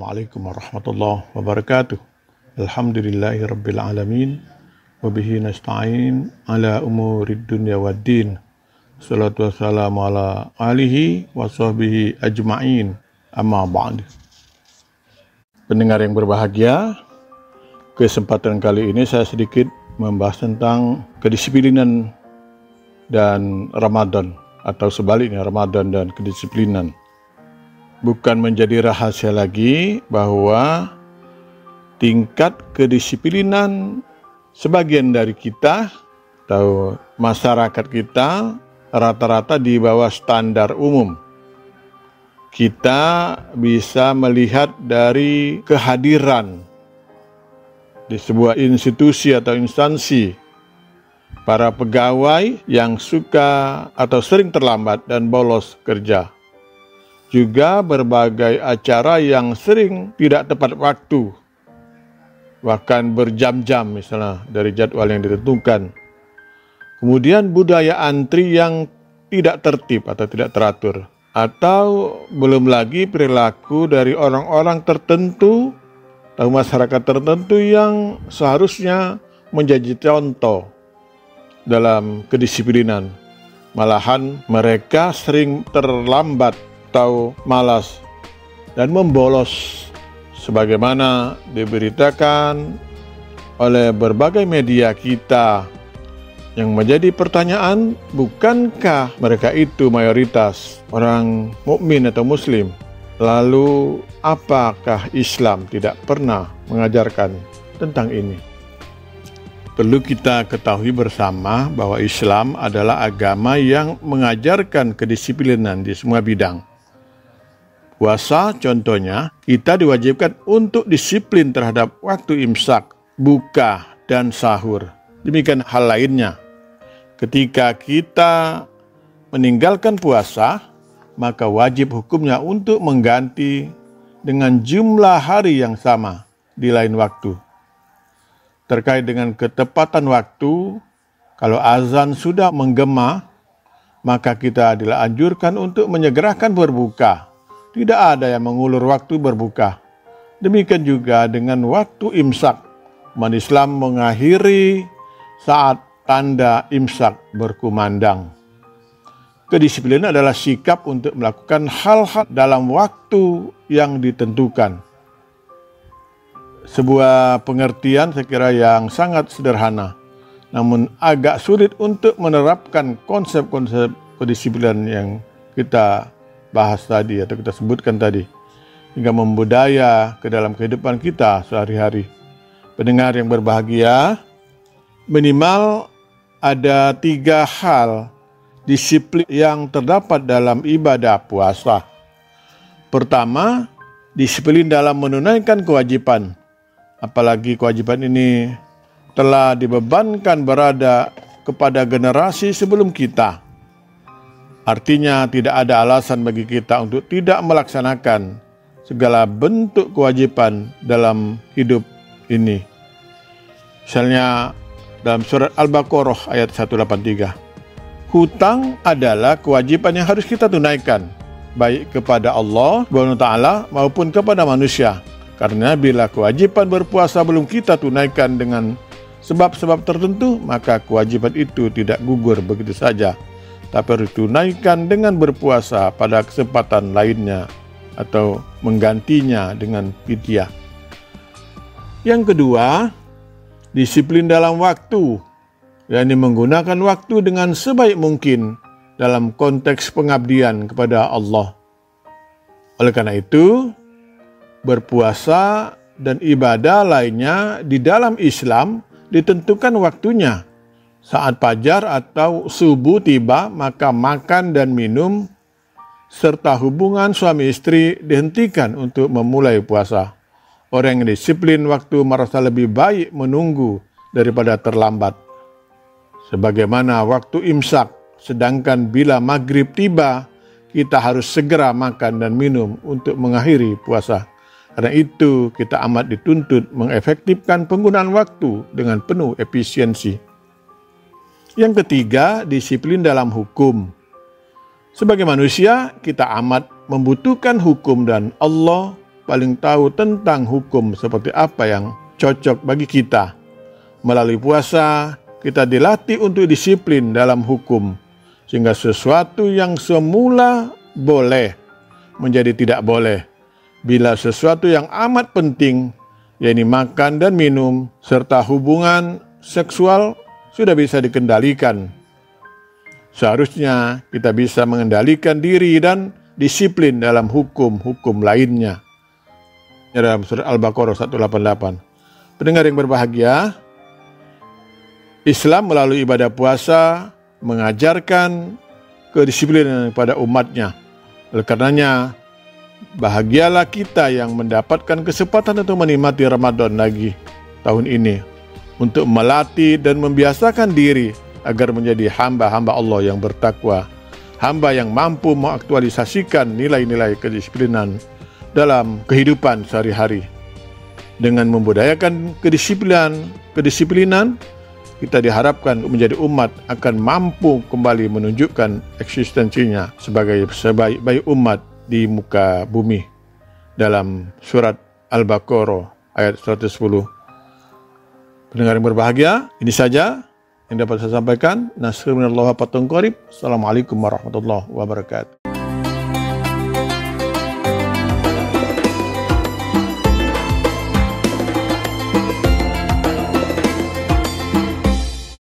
Assalamualaikum warahmatullahi wabarakatuh. Alhamdulillahirabbil alamin wa bihi nasta'in ala umurid dunya waddin. Salatu wassalamu ala alihi wa sahbihi ajma'in. Amma ba'd. Pendengar yang berbahagia, kesempatan kali ini saya sedikit membahas tentang kedisiplinan dan Ramadan, atau sebaliknya Ramadan dan kedisiplinan. Bukan menjadi rahasia lagi bahwa tingkat kedisiplinan sebagian dari kita atau masyarakat kita rata-rata di bawah standar umum. Kita bisa melihat dari kehadiran di sebuah institusi atau instansi para pegawai yang suka atau sering terlambat dan bolos kerja. Juga berbagai acara yang sering tidak tepat waktu, bahkan berjam-jam misalnya dari jadwal yang ditentukan. Kemudian budaya antri yang tidak tertib atau tidak teratur. Atau belum lagi perilaku dari orang-orang tertentu atau masyarakat tertentu yang seharusnya menjadi contoh dalam kedisiplinan. Malahan mereka sering terlambat atau malas dan membolos sebagaimana diberitakan oleh berbagai media kita. Yang menjadi pertanyaan, bukankah mereka itu mayoritas orang mukmin atau muslim? Lalu apakah Islam tidak pernah mengajarkan tentang ini? Perlu kita ketahui bersama bahwa Islam adalah agama yang mengajarkan kedisiplinan di semua bidang. Puasa contohnya, kita diwajibkan untuk disiplin terhadap waktu imsak, buka, dan sahur. Demikian hal lainnya. Ketika kita meninggalkan puasa, maka wajib hukumnya untuk mengganti dengan jumlah hari yang sama di lain waktu. Terkait dengan ketepatan waktu, kalau azan sudah menggema, maka kita dianjurkan untuk menyegerakan berbuka. Tidak ada yang mengulur waktu berbuka. Demikian juga dengan waktu imsak. Umat Islam mengakhiri saat tanda imsak berkumandang. Kedisiplinan adalah sikap untuk melakukan hal-hal dalam waktu yang ditentukan. Sebuah pengertian saya kira yang sangat sederhana, namun agak sulit untuk menerapkan konsep-konsep kedisiplinan yang kita bahas tadi atau kita sebutkan tadi, hingga membudaya ke dalam kehidupan kita sehari-hari. Pendengar yang berbahagia, minimal ada 3 hal disiplin yang terdapat dalam ibadah puasa. Pertama, disiplin dalam menunaikan kewajiban. Apalagi kewajiban ini telah dibebankan berada kepada generasi sebelum kita. Artinya tidak ada alasan bagi kita untuk tidak melaksanakan segala bentuk kewajiban dalam hidup ini. Misalnya dalam surat Al-Baqarah ayat 183. Hutang adalah kewajiban yang harus kita tunaikan, baik kepada Allah SWT maupun kepada manusia. Karena bila kewajiban berpuasa belum kita tunaikan dengan sebab-sebab tertentu, maka kewajiban itu tidak gugur begitu saja, tapi harus ditunaikan dengan berpuasa pada kesempatan lainnya atau menggantinya dengan fidyah. Yang kedua, disiplin dalam waktu, yakni menggunakan waktu dengan sebaik mungkin dalam konteks pengabdian kepada Allah. Oleh karena itu, berpuasa dan ibadah lainnya di dalam Islam ditentukan waktunya. Saat fajar atau subuh tiba, maka makan dan minum serta hubungan suami istri dihentikan untuk memulai puasa. Orang yang disiplin waktu merasa lebih baik menunggu daripada terlambat. Sebagaimana waktu imsak, sedangkan bila maghrib tiba, kita harus segera makan dan minum untuk mengakhiri puasa. Karena itu kita amat dituntut mengefektifkan penggunaan waktu dengan penuh efisiensi. Yang ketiga, disiplin dalam hukum. Sebagai manusia, kita amat membutuhkan hukum dan Allah paling tahu tentang hukum seperti apa yang cocok bagi kita. Melalui puasa, kita dilatih untuk disiplin dalam hukum, sehingga sesuatu yang semula boleh menjadi tidak boleh. Bila sesuatu yang amat penting, yaitu makan dan minum, serta hubungan seksual, sudah bisa dikendalikan. Seharusnya kita bisa mengendalikan diri dan disiplin dalam hukum-hukum lainnya. Dalam surat Al-Baqarah 188. Pendengar yang berbahagia, Islam melalui ibadah puasa mengajarkan kedisiplinan kepada umatnya. Oleh karenanya, bahagialah kita yang mendapatkan kesempatan untuk menikmati Ramadan lagi tahun ini, untuk melatih dan membiasakan diri agar menjadi hamba-hamba Allah yang bertakwa, hamba yang mampu mengaktualisasikan nilai-nilai kedisiplinan dalam kehidupan sehari-hari. Dengan membudayakan kedisiplinan, kita diharapkan menjadi umat akan mampu kembali menunjukkan eksistensinya sebagai sebaik-baik umat di muka bumi. Dalam surat Al-Baqarah ayat 110. Pendengar yang berbahagia, ini saja yang dapat saya sampaikan. Nasrul minallah wa fatun qarib. Assalamualaikum warahmatullahi wabarakatuh.